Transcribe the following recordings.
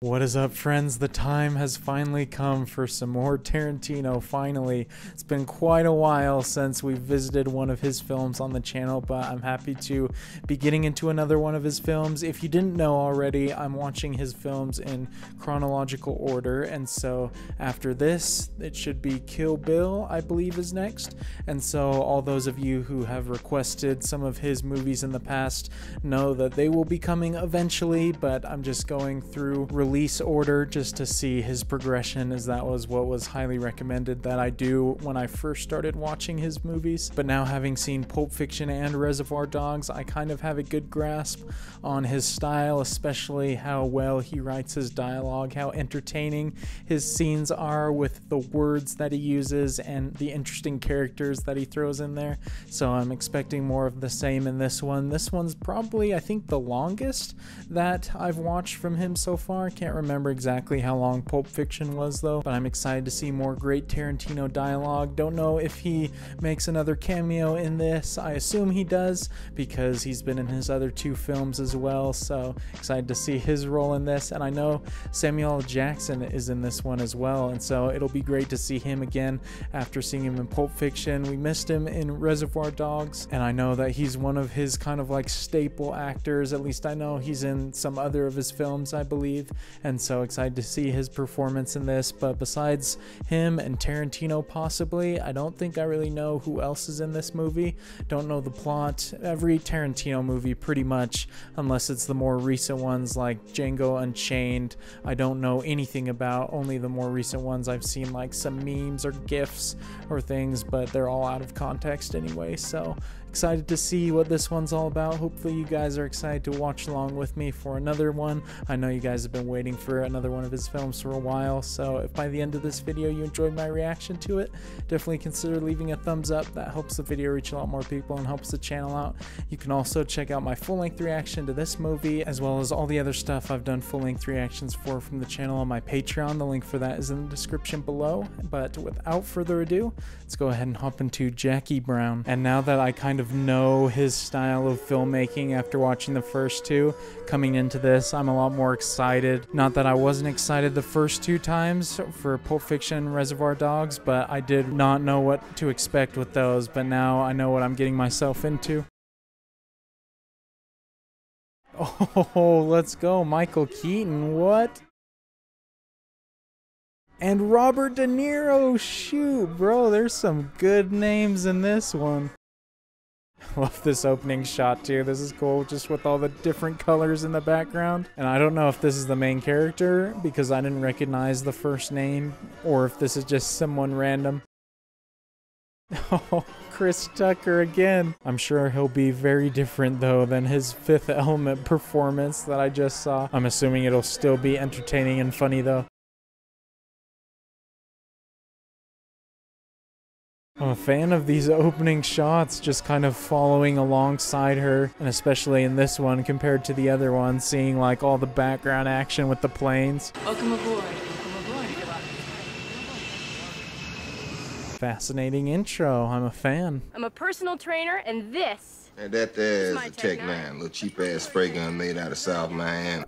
What is up, friends? The time has finally come for some more Tarantino, finally. It's been quite a while since we visited one of his films on the channel, but I'm happy to be getting into another one of his films. If you didn't know already, I'm watching his films in chronological order, and so after this, it should be Kill Bill, I believe, is next. And so all those of you who have requested some of his movies in the past know that they will be coming eventually, but I'm just going through release order just to see his progression, as that was what was highly recommended that I do when I first started watching his movies. But now, having seen Pulp Fiction and Reservoir Dogs, I kind of have a good grasp on his style, especially how well he writes his dialogue, how entertaining his scenes are with the words that he uses and the interesting characters that he throws in there. So I'm expecting more of the same in this one. This one's probably, I think, the longest that I've watched from him so far. Can't remember exactly how long Pulp Fiction was though, but I'm excited to see more great Tarantino dialogue. Don't know if he makes another cameo in this. I assume he does because he's been in his other two films as well, so excited to see his role in this. And I know Samuel L. Jackson is in this one as well, and so it'll be great to see him again after seeing him in Pulp Fiction. We missed him in Reservoir Dogs, and I know that he's one of his kind of like staple actors. At least I know he's in some other of his films, I believe, and so excited to see his performance in this. But besides him and Tarantino possibly, I don't think I really know who else is in this movie. Don't know the plot. Every Tarantino movie pretty much, unless it's the more recent ones like Django Unchained, I don't know anything about. Only the more recent ones I've seen like some memes or gifs or things, but they're all out of context anyway. So excited to see what this one's all about. Hopefully you guys are excited to watch along with me for another one. I know you guys have been waiting for another one of his films for a while, so if by the end of this video you enjoyed my reaction to it, definitely consider leaving a thumbs up. That helps the video reach a lot more people and helps the channel out. You can also check out my full-length reaction to this movie, as well as all the other stuff I've done full-length reactions for from the channel on my Patreon. The link for that is in the description below. But without further ado, let's go ahead and hop into Jackie Brown. And now that I kind of know his style of filmmaking after watching the first two, coming into this I'm a lot more excited. Not that I wasn't excited the first two times for Pulp Fiction and Reservoir Dogs, but I did not know what to expect with those, but now I know what I'm getting myself into. Oh, let's go, Michael Keaton. What? And Robert De Niro. Shoot, bro, there's some good names in this one. Love this opening shot too. This is cool, just with all the different colors in the background. And I don't know if this is the main character because I didn't recognize the first name, or if this is just someone random. Oh, Chris Tucker again. I'm sure he'll be very different though than his Fifth Element performance that I just saw. I'm assuming it'll still be entertaining and funny though. I'm a fan of these opening shots, just kind of following alongside her, and especially in this one compared to the other one, seeing like all the background action with the planes. Welcome aboard. Welcome aboard. Fascinating intro. I'm a fan. I'm a personal trainer, and this. And that there is my a Tech Tech 9, little cheap ass spray gun made out of South Miami.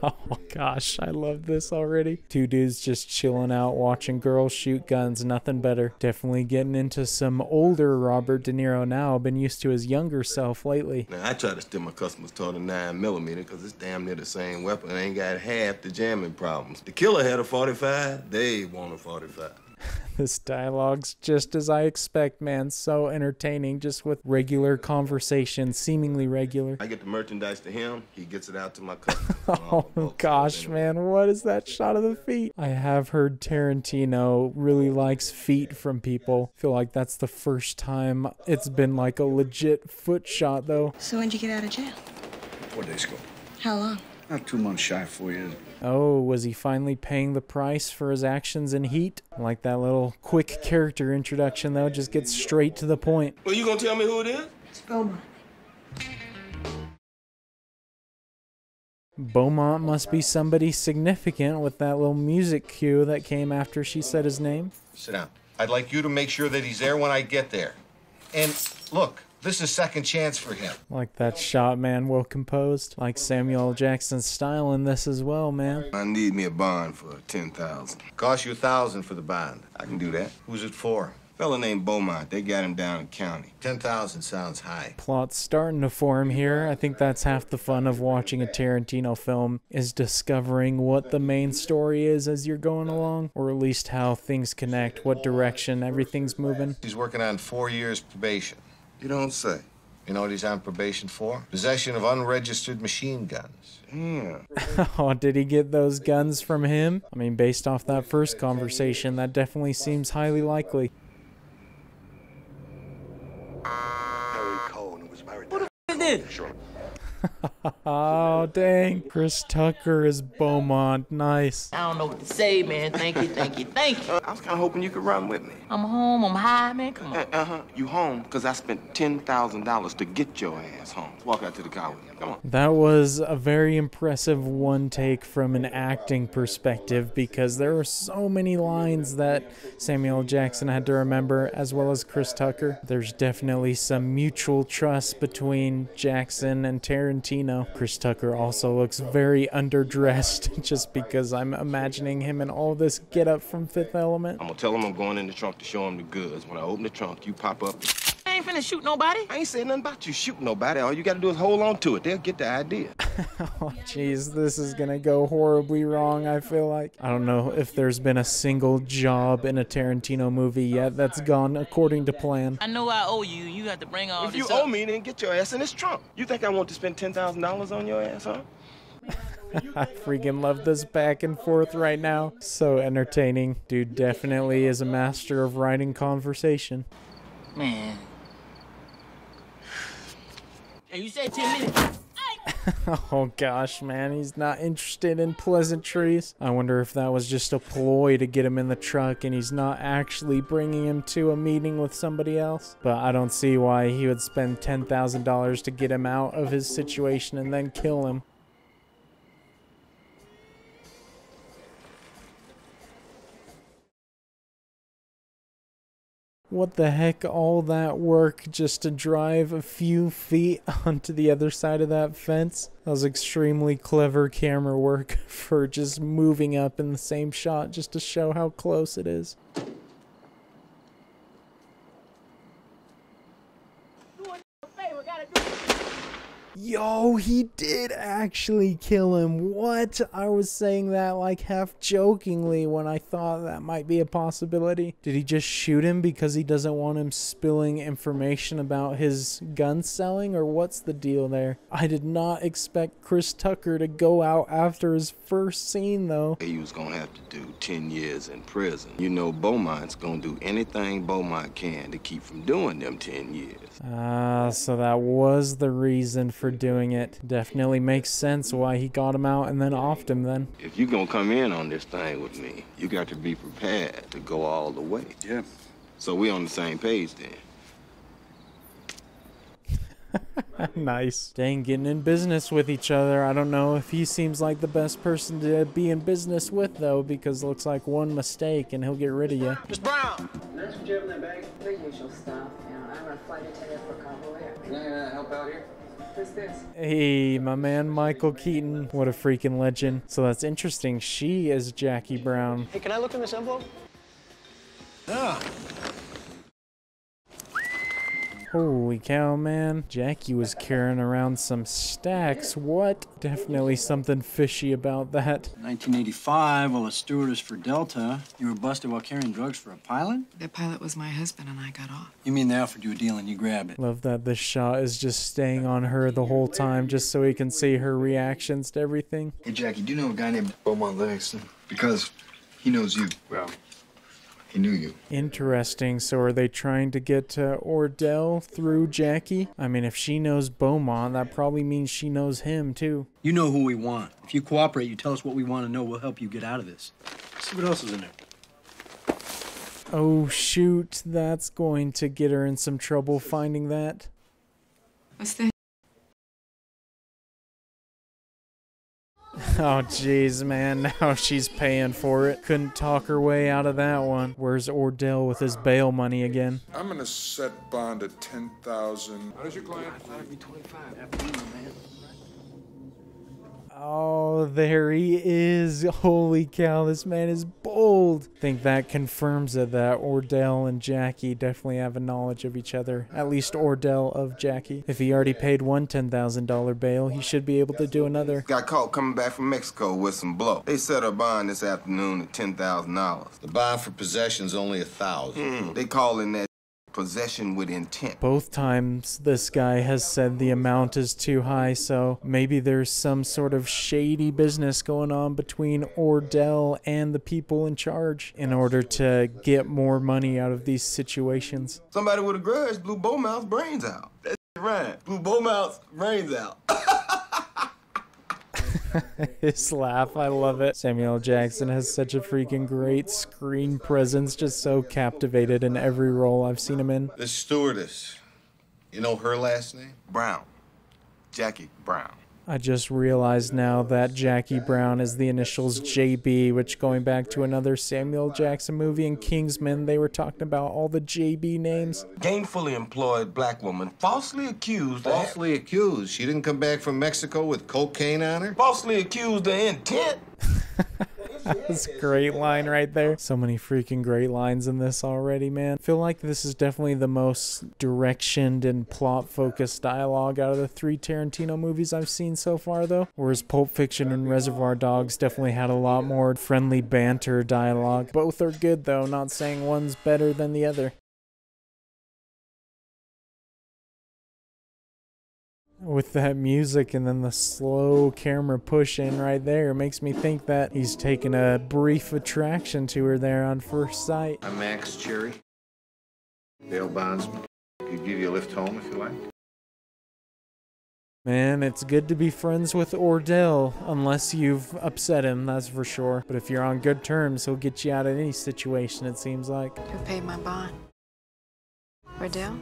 Oh gosh, I love this already. Two dudes just chilling out watching girls shoot guns, nothing better. Definitely getting into some older Robert De Niro now. Been used to his younger self lately. Now, I try to steal my customers toward a 9mm because it's damn near the same weapon. It ain't got half the jamming problems. The killer had a 45, they want a 45. This dialogue's just as I expect, man. So entertaining, just with regular conversation, seemingly regular. I get the merchandise to him, he gets it out to my customers. Oh gosh, man, what is that shot of the feet? I have heard Tarantino really likes feet from people. I feel like that's the first time it's been like a legit foot shot though. So when'd you get out of jail? 4 days ago. How long? Not 2 months shy of 4 years. Oh, was he finally paying the price for his actions in Heat? I like that little quick character introduction though, just gets straight to the point. Well, you gonna tell me who it is? It's Beaumont. Beaumont must be somebody significant with that little music cue that came after she said his name. Sit down. I'd like you to make sure that he's there when I get there. And look, This is second chance for him. Like that shot, man, well composed. Like Samuel L. Jackson's style in this as well, man. I need me a bond for $10,000. Cost you $1,000 for the bond. I can do that. Who's it for? Fella named Beaumont. They got him down in county. $10,000 sounds high. Plot's starting to form here. I think that's half the fun of watching a Tarantino film, is discovering what the main story is as you're going along, or at least how things connect, what direction everything's moving. He's working on 4 years probation. You don't say. You know what he's on probation for? Possession of unregistered machine guns. Yeah. Oh, did he get those guns from him? I mean, based off that first conversation, that definitely seems highly likely. Harry Cohn was married. Oh, dang. Chris Tucker is Beaumont. Nice. I don't know what to say, man. Thank you, thank you, thank you. I was kind of hoping you could run with me. I'm home, I'm high, man. Come on. You home because I spent $10,000 to get your ass home. Walk out to the car with me. Come on. That was a very impressive one take from an acting perspective, because there were so many lines that Samuel L. Jackson had to remember, as well as Chris Tucker. There's definitely some mutual trust between Jackson and Tarantino. Chris Tucker also looks very underdressed, just because I'm imagining him in all this getup from Fifth Element. I'm gonna tell him I'm going in the trunk to show him the goods. When I open the trunk, you pop up. I ain't finna shoot nobody. I ain't saying nothing about you shooting nobody. All you gotta do is hold on to it. They'll get the idea. Oh, jeez, this is gonna go horribly wrong, I feel like. I don't know if there's been a single job in a Tarantino movie yet that's gone according to plan. I know I owe you. You have to bring all If this you up. owe me, then get your ass in this trunk. You think I want to spend $10,000 on your ass, huh? I freaking love this back and forth right now. So entertaining. Dude definitely is a master of writing conversation. Man. Hey, you said 10 minutes. Oh gosh, man, he's not interested in pleasantries. I wonder if that was just a ploy to get him in the truck and he's not actually bringing him to a meeting with somebody else. But I don't see why he would spend $10,000 to get him out of his situation and then kill him. What the heck, all that work just to drive a few feet onto the other side of that fence? That was extremely clever camera work for just moving up in the same shot just to show how close it is. Yo, he did actually kill him. What? I was saying that like half jokingly when I thought that might be a possibility. Did he just shoot him because he doesn't want him spilling information about his gun selling, or what's the deal there? I did not expect Chris Tucker to go out after his first scene though. He was gonna have to do 10 years in prison. You know Beaumont's gonna do anything Beaumont can to keep from doing them 10 years. Ah, so that was the reason for doing it. Definitely makes sense why he got him out and then offed him then. If you're gonna come in on this thing with me, you got to be prepared to go all the way. Yeah. So we on the same page then. Nice. Dang, getting in business with each other. I don't know if he seems like the best person to be in business with, though, because it looks like one mistake and he'll get rid of you. Miss Brown! That's what you have in that bag? The usual stuff. You know, I'm a flight attendant for Cabo Air. Can I help out here? Who's this? Hey, my man Michael Keaton. What a freaking legend. So that's interesting. She is Jackie Brown. Hey, can I look in this envelope? Yeah. Holy cow, man. Jackie was carrying around some stacks. What? Definitely something fishy about that. 1985, while a stewardess for Delta, you were busted while carrying drugs for a pilot? The pilot was my husband and I got off. You mean they offered you a deal and you grabbed it? Love that this shot is just staying on her the whole time just so we can see her reactions to everything. Hey, Jackie, do you know a guy named Beaumont Livingston? Because he knows you. Well, he knew you. Interesting. So are they trying to get to Ordell through Jackie? I mean, if she knows Beaumont, that probably means she knows him too. You know who we want. If you cooperate, you tell us what we want to know, we'll help you get out of this. Let's see what else is in there. Oh shoot, that's going to get her in some trouble finding that. What's this? Oh, jeez, man. Now she's paying for it. Couldn't talk her way out of that one. Where's Ordell with his bail money again? I'm gonna set bond at 10,000. How does your client? Oh, there he is. Holy cow, this man is bold. I think that confirms it, that Ordell and Jackie definitely have a knowledge of each other. At least Ordell of Jackie. If he already paid one $10,000 bail, he should be able to do another. Got caught coming back from Mexico with some blow. They set a bond this afternoon at $10,000. The bond for possession's only $1,000. They calling that possession with intent. Both times this guy has said the amount is too high, so maybe there's some sort of shady business going on between Ordell and the people in charge in order to get more money out of these situations. Somebody with a grudge blew Beaumont's brains out. That's right. Blew Beaumont's brains out. His laugh, I love it. Samuel L. Jackson has such a freaking great screen presence, just so captivated in every role I've seen him in. This stewardess, you know her last name? Brown. Jackie Brown. I just realized now that Jackie Brown is the initials JB, which going back to another Samuel L. Jackson movie in Kingsman, they were talking about all the JB names. Gainfully employed black woman falsely accused. Falsely accused? She didn't come back from Mexico with cocaine on her? Falsely accused of intent. That's a great line right there. So many freaking great lines in this already, man. I feel like this is definitely the most directioned and plot-focused dialogue out of the 3 Tarantino movies I've seen so far, though. Whereas Pulp Fiction and Reservoir Dogs definitely had a lot more friendly banter dialogue. Both are good, though, not saying one's better than the other. With that music and then the slow camera push in right there, it makes me think that he's taken a brief attraction to her there on first sight. I'm Max Cherry, bail bondsman. Could give you a lift home if you like. Man, it's good to be friends with Ordell, unless you've upset him, that's for sure. But if you're on good terms, he'll get you out of any situation, it seems like. Who paid my bond? Ordell?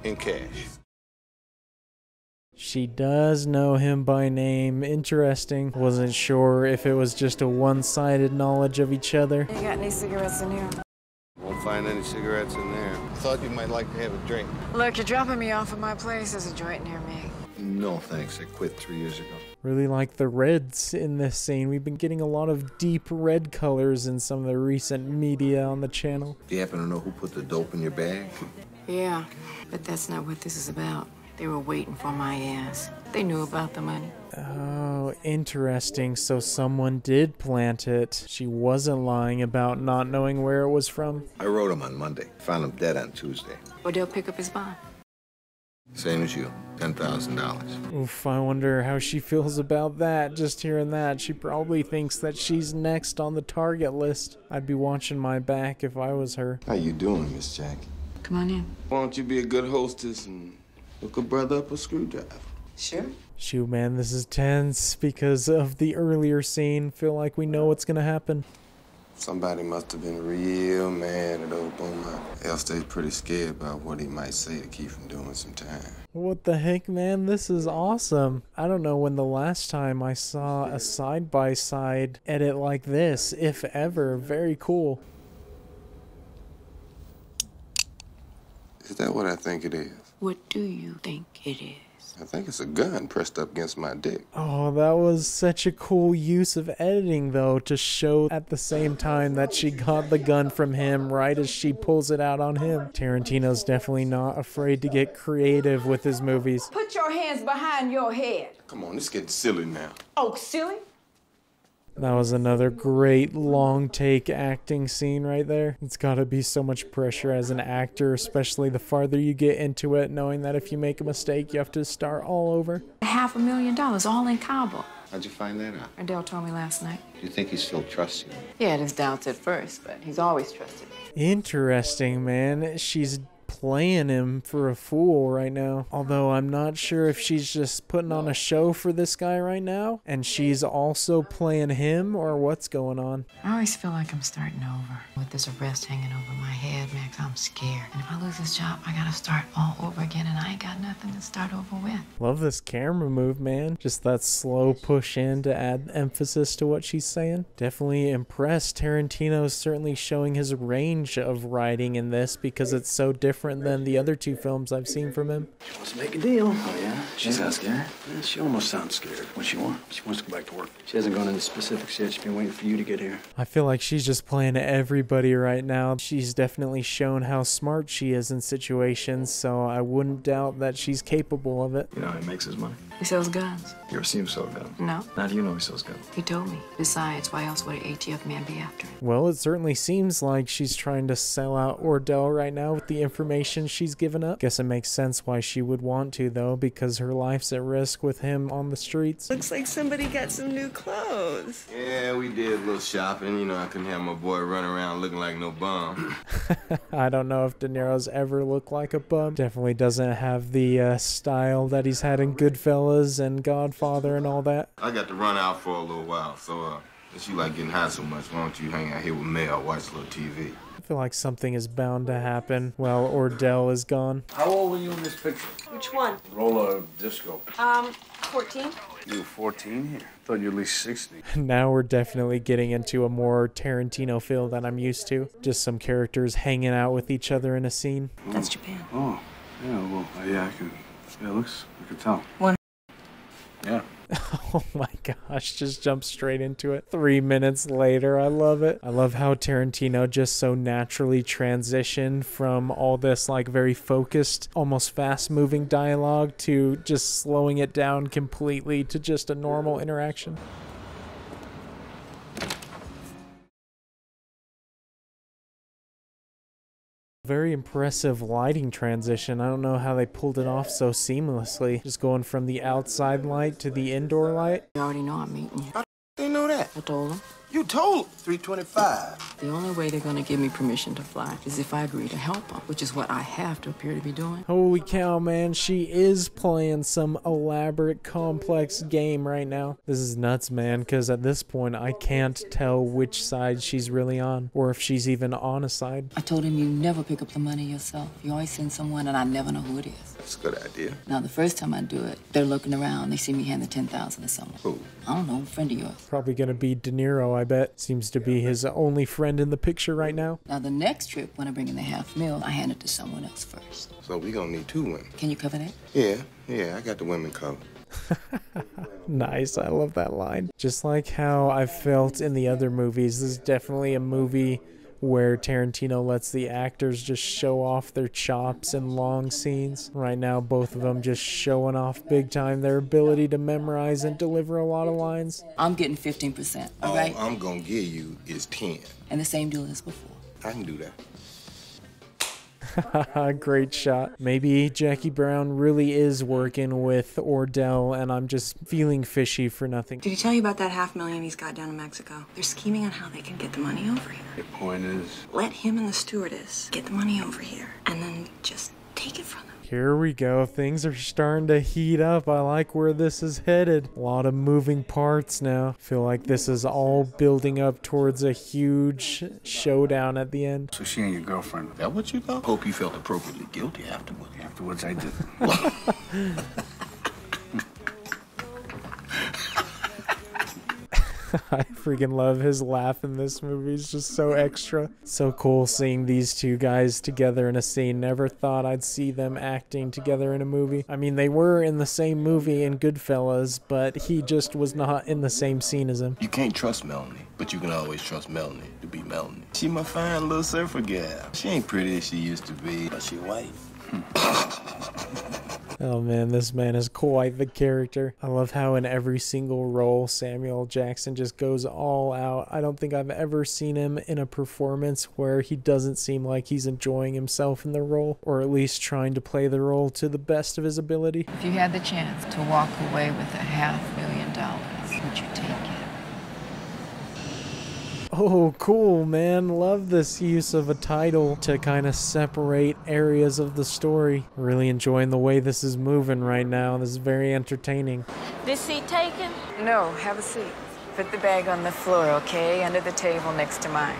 In cash. She does know him by name. Interesting. Wasn't sure if it was just a one-sided knowledge of each other. You got any cigarettes in here? Won't find any cigarettes in there. Thought you might like to have a drink. Look, you're dropping me off at my place. There's a joint near me. No, thanks. I quit 3 years ago. Really like the reds in this scene. We've been getting a lot of deep red colors in some of the recent media on the channel. Do you happen to know who put the dope in your bag? Yeah, but that's not what this is about. They were waiting for my ass. They knew about the money. Oh, interesting. So someone did plant it. She wasn't lying about not knowing where it was from. I wrote him on Monday. Found him dead on Tuesday. Ordell pick up his bond. Same as you. $10,000. Oof, I wonder how she feels about that. Just hearing that, she probably thinks that she's next on the target list. I'd be watching my back if I was her. How you doing, Miss Jackie? Come on in. Why don't you be a good hostess and hook a brother up a screwdriver? Sure. Shoot, man, this is tense because of the earlier scene. Feel like we know what's gonna happen. Somebody must have been real mad at old Beaumont. Else they's pretty scared about what he might say to keep from doing some time. What the heck, man? This is awesome. I don't know when the last time I saw a side-by-side edit like this, if ever. Very cool. Is that what I think it is? What do you think it is? I think it's a gun pressed up against my dick. Oh, that was such a cool use of editing, though, to show at the same time that she got the gun from him right as she pulls it out on him. Tarantino's definitely not afraid to get creative with his movies. Put your hands behind your head. Come on, it's getting silly now. Oh, silly? That was another great long take acting scene right there. It's gotta be so much pressure as an actor, especially the farther you get into it, knowing that if you make a mistake, you have to start all over. $500,000, all in Cabo. How'd you find that out? Ordell told me last night. Do you think he still trusts you? He had his doubts at first, but he's always trusted me. Interesting, man. She's playing him for a fool right now. Although I'm not sure if she's just putting on a show for this guy right now, and she's also playing him, or what's going on. I always feel like I'm starting over. With this arrest hanging over my head, Max, I'm scared. And if I lose this job, I gotta start all over again, and I ain't got nothing to start over with. Love this camera move, man. Just that slow push in to add emphasis to what she's saying. Definitely impressed. Tarantino's certainly showing his range of writing in this because it's so different than the other two films I've seen from him. She wants to make a deal. Oh, yeah? She's not scared? Yeah, she almost sounds scared. What she want? She wants to go back to work. She hasn't gone into specifics yet. She's been waiting for you to get here. I feel like she's just playing everybody right now. She's definitely shown how smart she is in situations, so I wouldn't doubt that she's capable of it. You know how he makes his money? He sells guns. You ever seen him sell guns? No. How do you know he sells guns? He told me. Besides, why else would an ATF man be after him? Well, it certainly seems like she's trying to sell out Ordell right now with the information she's given up. Guess it makes sense why she would want to, though, because her life's at risk with him on the streets. Looks like somebody got some new clothes. Yeah, we did a little shopping. You know, I couldn't have my boy running around looking like no bum. I don't know if De Niro's ever looked like a bum. Definitely doesn't have the style that he's had in Goodfellas and Godfather and all that. I got to run out for a little while, so since you like getting high so much, why don't you hang out here with Mel, watch a little TV? I feel like something is bound to happen while Ordell is gone. How old were you in this picture? Which one? Roller disco. 14. You were 14 here? I thought you were at least 60. Now we're definitely getting into a more Tarantino feel than I'm used to. Just some characters hanging out with each other in a scene. That's Japan. Oh, yeah, well, yeah, I can tell. One. Yeah. Oh my gosh, just jump straight into it. 3 minutes later, I love it. I love how Tarantino just so naturally transitioned from all this like very focused, almost fast-moving dialogue to just slowing it down completely to just a normal interaction. Very impressive lighting transition. I don't know how they pulled it off so seamlessly. Just going from the outside light to the indoor light. You already know I'm meeting you. How they know that? I told them. You told 325. The only way they're gonna give me permission to fly is if I agree to help them, which is what I have to appear to be doing. Holy cow, man. She is playing some elaborate, complex game right now. This is nuts, man, because at this point, I can't tell which side she's really on, or if she's even on a side. I told him you never pick up the money yourself. You always send someone, and I never know who it is. That's a good idea. Now, the first time I do it, they're looking around. They see me hand the $10,000 to someone. Who? I don't know, a friend of yours. Probably gonna be De Niro, I bet. Seems to be his only friend in the picture right now. Now, the next trip, when I bring in the $500,000, I hand it to someone else first. So we gonna need 2 women. Can you cover that? Yeah, I got the women covered. Nice, I love that line. Just like how I felt in the other movies, this is definitely a movie where Tarantino lets the actors just show off their chops in long scenes. Right now, both of them just showing off big time their ability to memorize and deliver a lot of lines. I'm getting 15%, all right? All I'm gonna give you is 10. And the same deal as before. I can do that. Great shot. Maybe Jackie Brown really is working with Ordell and I'm just feeling fishy for nothing. Did he tell you about that $500,000 he's got down in Mexico? They're scheming on how they can get the money over here. Your point is? Let him and the stewardess get the money over here, and then just take it from them. Here we go. Things are starting to heat up. I like where this is headed. A lot of moving parts now. Feel like this is all building up towards a huge showdown at the end. So she ain't your girlfriend. Is that what you thought? Hope you felt appropriately guilty afterwards. Afterwards, I did. I freaking love his laugh in this movie. It's just so extra. So cool seeing these two guys together in a scene. Never thought I'd see them acting together in a movie. I mean, they were in the same movie in Goodfellas, but he just was not in the same scene as him. You can't trust Melanie, but you can always trust Melanie to be Melanie. She my fine little surfer gal. She ain't pretty as she used to be, but she white. Oh man, this man is quite the character. I love how in every single role Samuel Jackson just goes all out. I don't think I've ever seen him in a performance where he doesn't seem like he's enjoying himself in the role, or at least trying to play the role to the best of his ability. If you had the chance to walk away with $500,000, would you take it? Oh, cool, man. Love this use of a title to kind of separate areas of the story. Really enjoying the way this is moving right now. This is very entertaining. This seat taken? No, have a seat. Put the bag on the floor, okay? Under the table next to mine.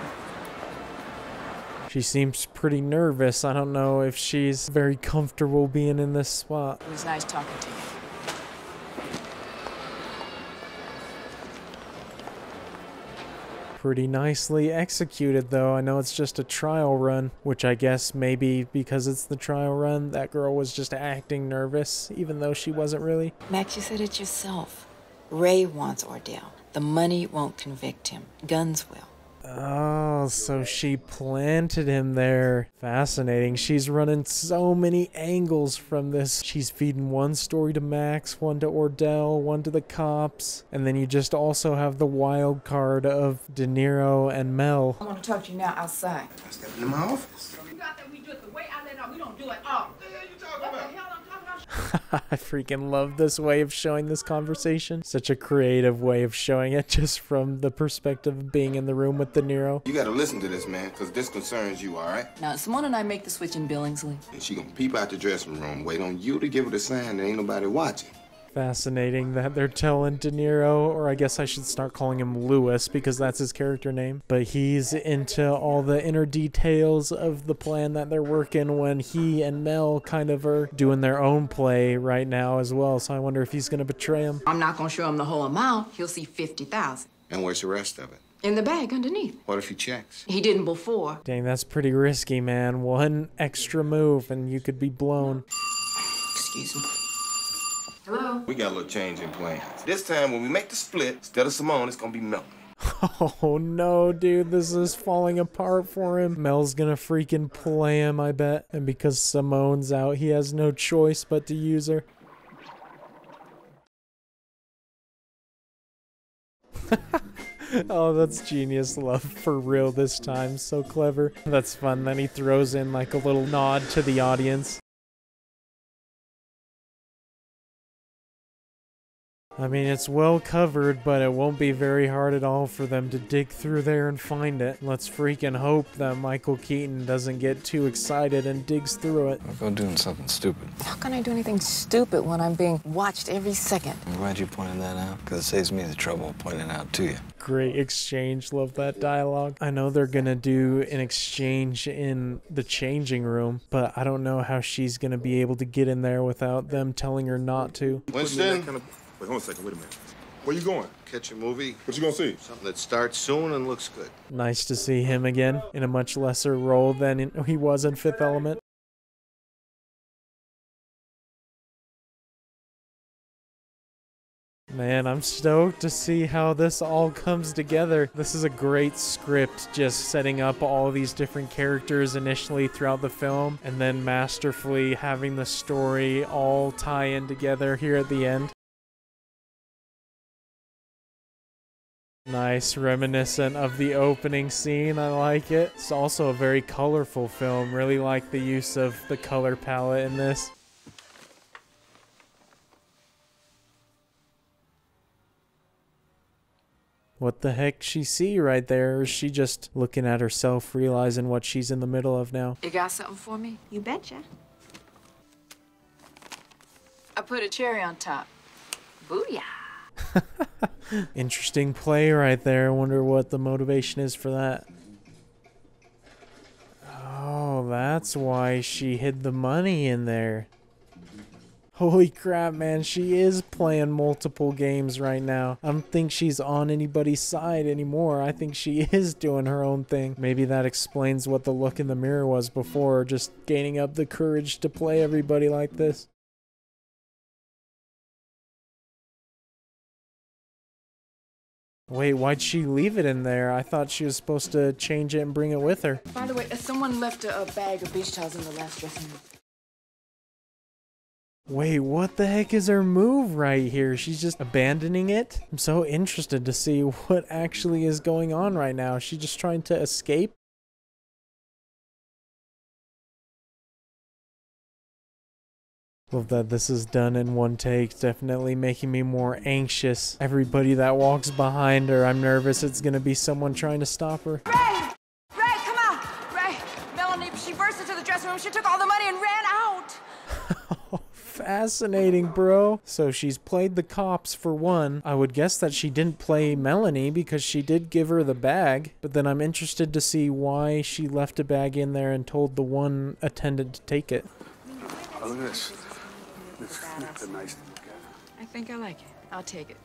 She seems pretty nervous. I don't know if she's very comfortable being in this spot. It was nice talking to you. Pretty nicely executed, though. I know it's just a trial run, which I guess maybe because it's the trial run, that girl was just acting nervous, even though she wasn't really. Max, you said it yourself. Ray wants Ordell. The money won't convict him. Guns will. Oh, so she planted him there. Fascinating. She's running so many angles from this. She's feeding one story to Max, one to Ordell, one to the cops, and then you just also have the wild card of De Niro and Mel. I want to talk to you now outside. I step into my office. You got that we do it the way I let out. We don't do it all. What the hell you talking about? What the hell I'm talking about? I freaking love this way of showing this conversation. Such a creative way of showing it, just from the perspective of being in the room with De Niro. You gotta listen to this, man, because this concerns you, all right? Now, Simone and I make the switch in Billingsley. And she gonna peep out the dressing room, wait on you to give her the sign that ain't nobody watching. Fascinating that they're telling De Niro, or I guess I should start calling him Lewis because that's his character name. But he's into all the inner details of the plan that they're working when he and Mel kind of are doing their own play right now as well. So I wonder if he's going to betray him. I'm not going to show him the whole amount. He'll see 50,000 And where's the rest of it? in the bag underneath. What if he checks? He didn't before. Dang, that's pretty risky, man. One extra move and you could be blown. Excuse me. Hello? We got a little change in plans. This time, when we make the split, instead of Simone, it's gonna be Mel. Oh no, dude, this is falling apart for him. Mel's gonna freaking play him, I bet. And because Simone's out, he has no choice but to use her. Oh, that's genius love for real this time. So clever. That's fun. Then he throws in like a little nod to the audience. I mean, it's well covered, but it won't be very hard at all for them to dig through there and find it. Let's freaking hope that Michael Keaton doesn't get too excited and digs through it. I'll go doing something stupid. How can I do anything stupid when I'm being watched every second? I'm glad you pointed that out, because it saves me the trouble of pointing it out to you. Great exchange. Love that dialogue. I know they're gonna do an exchange in the changing room, but I don't know how she's gonna be able to get in there without them telling her not to. Winston? Wait, hold on a second. Wait a minute. Where you going? Catch a movie. What you gonna see? Something that starts soon and looks good. Nice to see him again in a much lesser role than he was in Fifth Element. Man, I'm stoked to see how this all comes together. This is a great script, just setting up all these different characters initially throughout the film, and then masterfully having the story all tie in together here at the end. Nice, reminiscent of the opening scene. I like it. It's also a very colorful film. Really like the use of the color palette in this. What the heck she see right there? Or is she just looking at herself, realizing what she's in the middle of now? You got something for me? You betcha. I put a cherry on top. Booyah. Interesting play right there. I wonder what the motivation is for that. Oh, that's why she hid the money in there. Holy crap, man. She is playing multiple games right now. I don't think she's on anybody's side anymore. I think she is doing her own thing. Maybe that explains what the look in the mirror was before, just gaining up the courage to play everybody like this. Wait, why'd she leave it in there? I thought she was supposed to change it and bring it with her. By the way, someone left a bag of beach towels in the last dressing room. Wait, what the heck is her move right here? She's just abandoning it? I'm so interested to see what actually is going on right now. Is she just trying to escape? Love that this is done in one take. Definitely making me more anxious. Everybody that walks behind her, I'm nervous it's gonna be someone trying to stop her. Ray! Ray, come on! Ray! Melanie, she burst into the dressing room, she took all the money and ran out! Fascinating, bro. So she's played the cops for one. I would guess that she didn't play Melanie because she did give her the bag. But then I'm interested to see why she left a bag in there and told the one attendant to take it. Oh, look at this. It's a nice. I think I like it. I'll take it.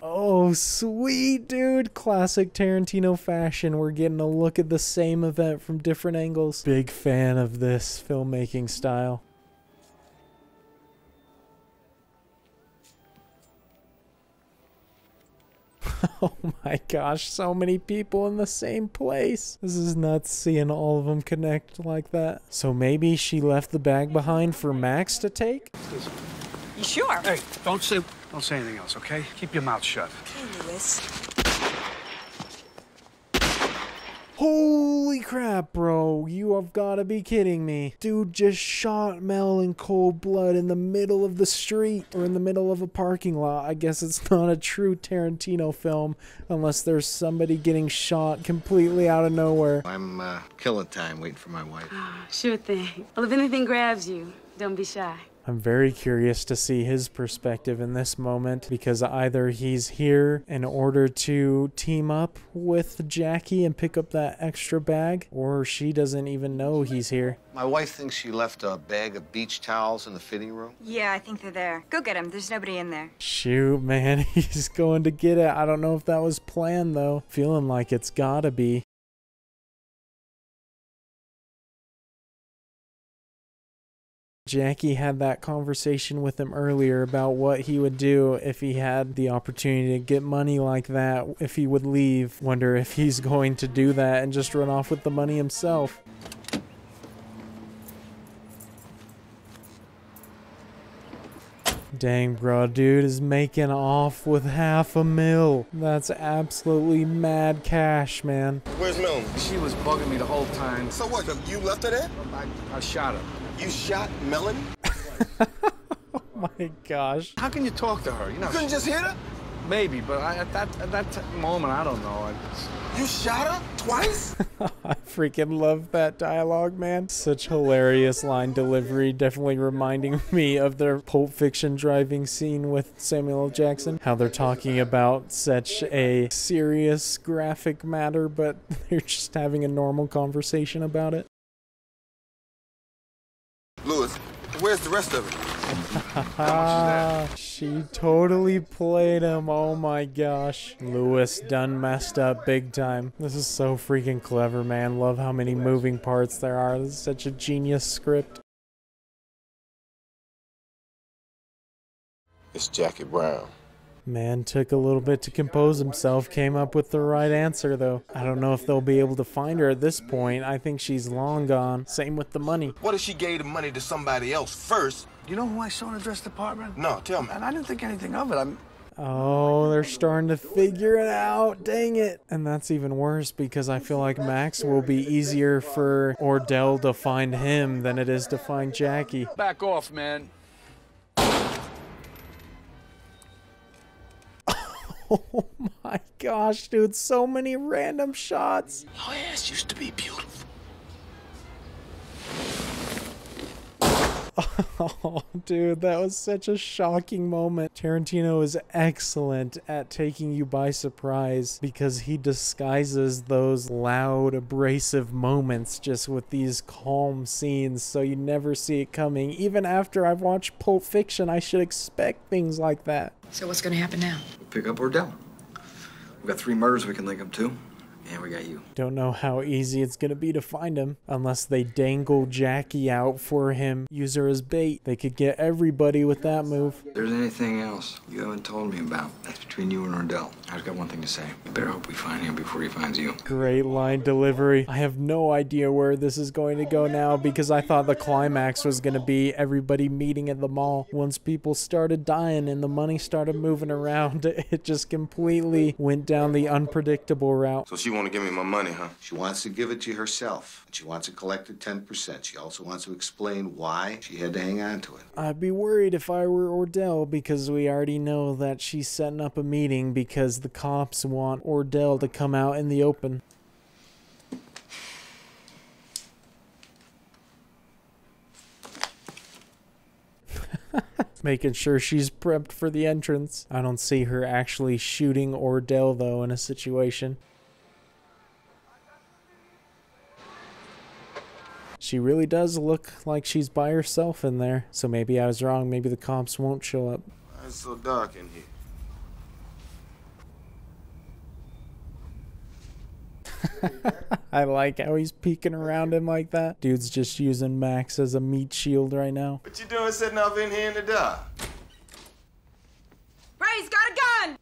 Oh, sweet, dude. Classic Tarantino fashion. We're getting a look at the same event from different angles. Big fan of this filmmaking style. Oh my gosh, so many people in the same place. This is nuts seeing all of them connect like that. So maybe she left the bag behind for Max to take? You sure? Hey, don't say anything else, okay? Keep your mouth shut. Okay, Lewis. Holy crap, bro. You have got to be kidding me. Dude just shot Mel in cold blood in the middle of the street or in the middle of a parking lot. I guess it's not a true Tarantino film unless there's somebody getting shot completely out of nowhere. I'm killing time waiting for my wife. Sure thing. Well, if anything grabs you, don't be shy. I'm very curious to see his perspective in this moment because either he's here in order to team up with Jackie and pick up that extra bag, or she doesn't even know he's here. My wife thinks she left a bag of beach towels in the fitting room. Yeah, I think they're there. Go get them. There's nobody in there. Shoot, man, he's going to get it. I don't know if that was planned, though. Feeling like it's gotta be. Jackie had that conversation with him earlier about what he would do if he had the opportunity to get money like that, if he would leave. Wonder if he's going to do that and just run off with the money himself. Dang, bro, dude is making off with $500,000. That's absolutely mad cash, man. Where's Melanie? She was bugging me the whole time. So what? You left her there? I shot her. You shot Melanie? Oh my gosh. How can you talk to her? You know, You couldn't just hit her? maybe, but at that moment, I don't know. You shot her twice? I freaking love that dialogue, man. Such hilarious line delivery. Definitely reminding me of their Pulp Fiction driving scene with Samuel L. Jackson. How they're talking about such a serious graphic matter, but they're just having a normal conversation about it. Lewis, where's the rest of it? She totally played him. Oh my gosh. Lewis done messed up big time. This is so freaking clever, man. Love how many moving parts there are. This is such a genius script. It's Jackie Brown. Man took a little bit to compose himself, came up with the right answer though. I don't know if they'll be able to find her at this point. I think she's long gone. Same with the money. What if she gave the money to somebody else first? You know who I saw in the dress department? No, tell me. And I didn't think anything of it. Oh, they're starting to figure it out. Dang it. And that's even worse because I feel like Max will be easier for Ordell to find him than it is to find Jackie. Back off, man. Oh my gosh, dude, so many random shots. Your ass used to be beautiful. Oh, dude, that was such a shocking moment. Tarantino is excellent at taking you by surprise because he disguises those loud, abrasive moments just with these calm scenes so you never see it coming. Even after I've watched Pulp Fiction, I should expect things like that. So what's gonna happen now? We'll pick up Ordell. We've got 3 murders we can link him to. And we got you. Don't know how easy it's gonna be to find him unless they dangle Jackie out for him, use her as bait. They could get everybody with that move. If there's anything else you haven't told me about, that's between you and Ordell. I just got one thing to say. We better hope we find him before he finds you. Great line delivery. I have no idea where this is going to go now because I thought the climax was gonna be everybody meeting at the mall. Once people started dying and the money started moving around, it just completely went down the unpredictable route. So she want to give me my money, huh? She wants to give it to you herself. She wants it collected 10%. She also wants to explain why she had to hang on to it. I'd be worried if I were Ordell, because we already know that she's setting up a meeting because the cops want Ordell to come out in the open. Making sure she's prepped for the entrance. I don't see her actually shooting Ordell, though, in a situation. She really does look like she's by herself in there. So maybe I was wrong. Maybe the cops won't show up. Why it's so dark in here? I like how he's peeking around him like that. Dude's just using Max as a meat shield right now. What you doing sitting up in here in the dark? Ray's got a gun!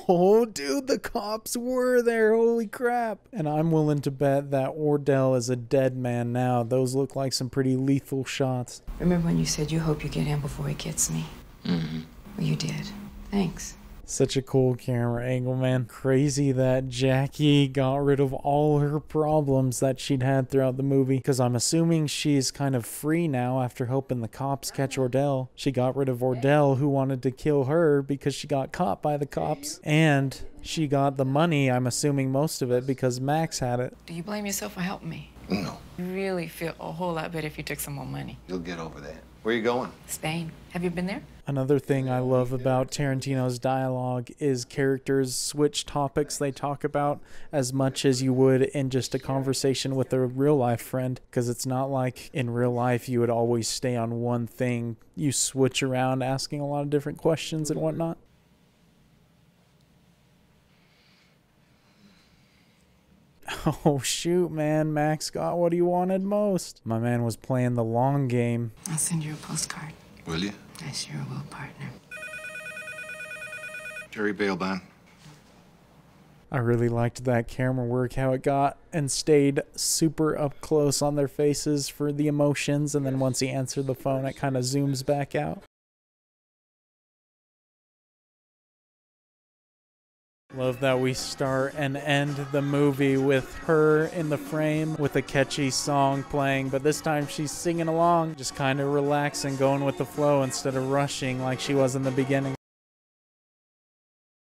Oh, dude, the cops were there. Holy crap. And I'm willing to bet that Ordell is a dead man now. Those look like some pretty lethal shots. Remember when you said you hope you get him before he gets me? Mm-hmm. Well, you did. Thanks. Such a cool camera angle, man. Crazy that Jackie got rid of all her problems that she'd had throughout the movie. Because I'm assuming she's kind of free now after helping the cops catch Ordell. She got rid of Ordell, who wanted to kill her because she got caught by the cops. And she got the money, I'm assuming most of it, because Max had it. Do you blame yourself for helping me? No. I really feel a whole lot better if you took some more money. You'll get over that. Where are you going? Spain. Have you been there? Another thing I love about Tarantino's dialogue is characters switch topics they talk about as much as you would in just a conversation with a real life friend, because it's not like in real life you would always stay on one thing. You switch around asking a lot of different questions and whatnot. Oh shoot, man, Max got what he wanted most. My man was playing the long game. I'll send you a postcard. Will you? I sure will, partner. Jerry Bailbon. I really liked that camera work, how it got and stayed super up close on their faces for the emotions, and then once he answered the phone, it kind of zooms back out. Love that we start and end the movie with her in the frame with a catchy song playing, but this time she's singing along, just kind of relaxing, going with the flow instead of rushing like she was in the beginning.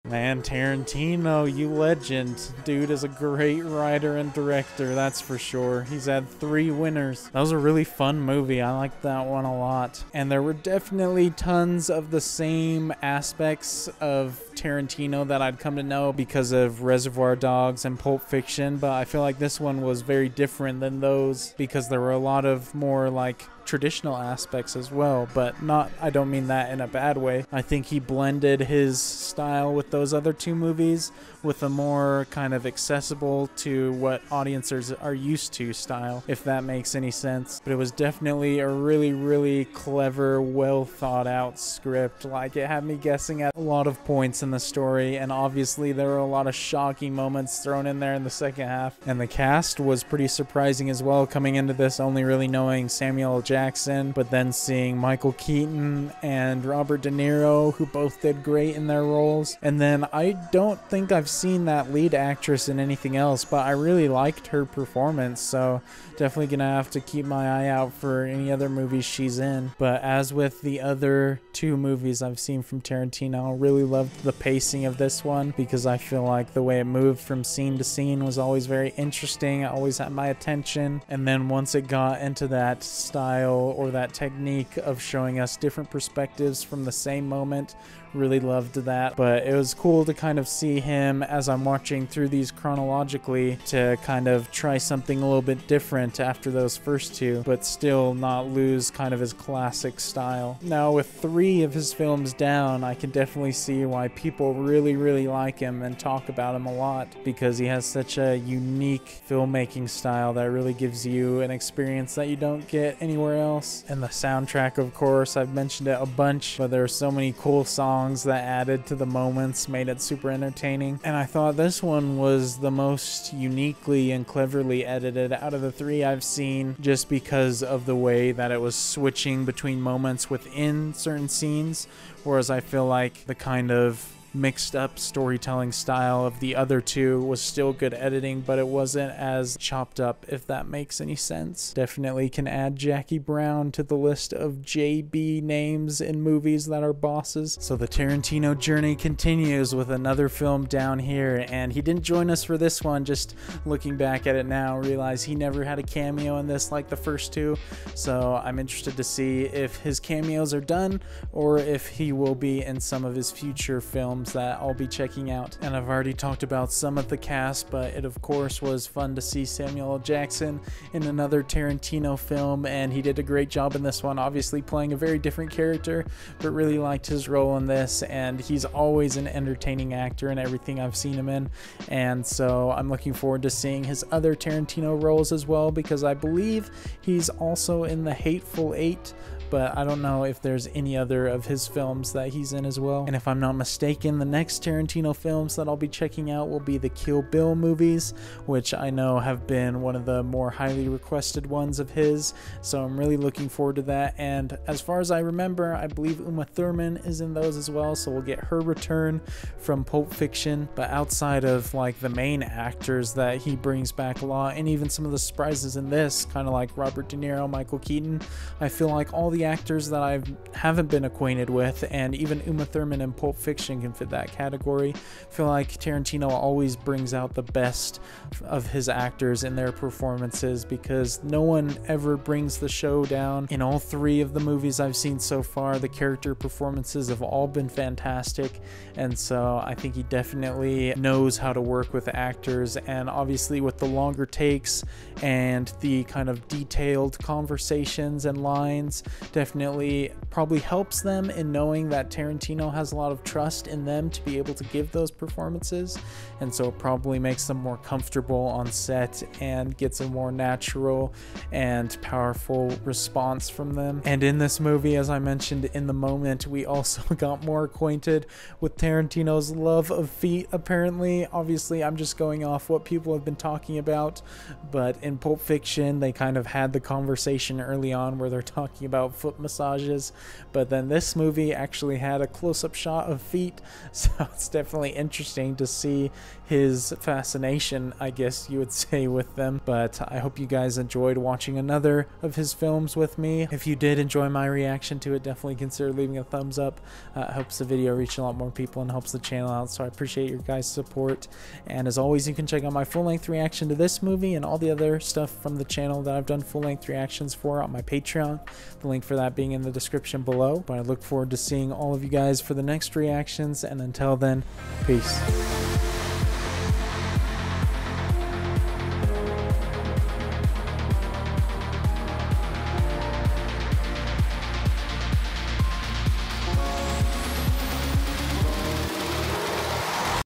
Man, Tarantino, you legend. Dude is a great writer and director, that's for sure. He's had 3 winners. That was a really fun movie. I liked that one a lot. And there were definitely tons of the same aspects of Tarantino that I'd come to know because of Reservoir Dogs and Pulp Fiction, but I feel like this one was very different than those because there were a lot of more like traditional aspects as well, but not, I don't mean that in a bad way. I think he blended his style with those other 2 movies with a more kind of accessible to what audiences are used to style, if that makes any sense. But it was definitely a really, really clever, well thought out script. Like, it had me guessing at a lot of points in the story, and obviously there were a lot of shocking moments thrown in there in the second half. And the cast was pretty surprising as well, coming into this only really knowing Samuel Jackson, but then seeing Michael Keaton and Robert De Niro, who both did great in their roles. And then I don't think I've seen that lead actress in anything else, but I really liked her performance, so definitely gonna have to keep my eye out for any other movies she's in. But as with the other 2 movies I've seen from Tarantino, I really loved the pacing of this one because I feel like the way it moved from scene to scene was always very interesting. I always had my attention, and then once it got into that style or that technique of showing us different perspectives from the same moment, really loved that. But it was cool to kind of see him as I'm watching through these chronologically to kind of try something a little bit different after those first 2, but still not lose kind of his classic style. Now with 3 of his films down, I can definitely see why people really, really like him and talk about him a lot, because he has such a unique filmmaking style that really gives you an experience that you don't get anywhere else. And the soundtrack, of course, I've mentioned it a bunch, but there are so many cool songs that added to the moments, made it super entertaining. And I thought this one was the most uniquely and cleverly edited out of the 3 I've seen, just because of the way that it was switching between moments within certain scenes, whereas I feel like the kind of mixed up storytelling style of the other two was still good editing, but it wasn't as chopped up, if that makes any sense. Definitely can add Jackie Brown to the list of JB names in movies that are bosses. So the Tarantino journey continues with another film down here, and he didn't join us for this one. Just looking back at it now, realize he never had a cameo in this like the first two, so I'm interested to see if his cameos are done or if he will be in some of his future films that I'll be checking out. And I've already talked about some of the cast, but it of course was fun to see Samuel L. Jackson in another Tarantino film, and he did a great job in this one, obviously playing a very different character, but really liked his role in this, and he's always an entertaining actor in everything I've seen him in. And so I'm looking forward to seeing his other Tarantino roles as well, because I believe he's also in The Hateful Eight, but I don't know if there's any other of his films that he's in as well. And if I'm not mistaken, the next Tarantino films that I'll be checking out will be the Kill Bill movies, which I know have been one of the more highly requested ones of his, so I'm really looking forward to that. And as far as I remember, I believe Uma Thurman is in those as well, so we'll get her return from Pulp Fiction. But outside of like the main actors that he brings back a lot, and even some of the surprises in this, kind of like Robert De Niro, Michael Keaton, I feel like all the actors that I haven't been acquainted with, and even Uma Thurman in Pulp Fiction can fit that category. I feel like Tarantino always brings out the best of his actors in their performances, because no one ever brings the show down. In all three of the movies I've seen so far, the character performances have all been fantastic, and so I think he definitely knows how to work with actors. And obviously with the longer takes and the kind of detailed conversations and lines, definitely probably helps them in knowing that Tarantino has a lot of trust in them to be able to give those performances, and so it probably makes them more comfortable on set and gets a more natural and powerful response from them. And in this movie, as I mentioned in the moment, we also got more acquainted with Tarantino's love of feet, apparently. Obviously, I'm just going off what people have been talking about, but in Pulp Fiction, they kind of had the conversation early on where they're talking about foot massages, but then this movie actually had a close-up shot of feet, so it's definitely interesting to see his fascination, I guess you would say, with them. But I hope you guys enjoyed watching another of his films with me. If you did enjoy my reaction to it, definitely consider leaving a thumbs up. It helps the video reach a lot more people and helps the channel out, so I appreciate your guys' support. And as always, you can check out my full-length reaction to this movie and all the other stuff from the channel that I've done full-length reactions for on my Patreon, the link for that being in the description below. But I look forward to seeing all of you guys for the next reactions, and until then, peace.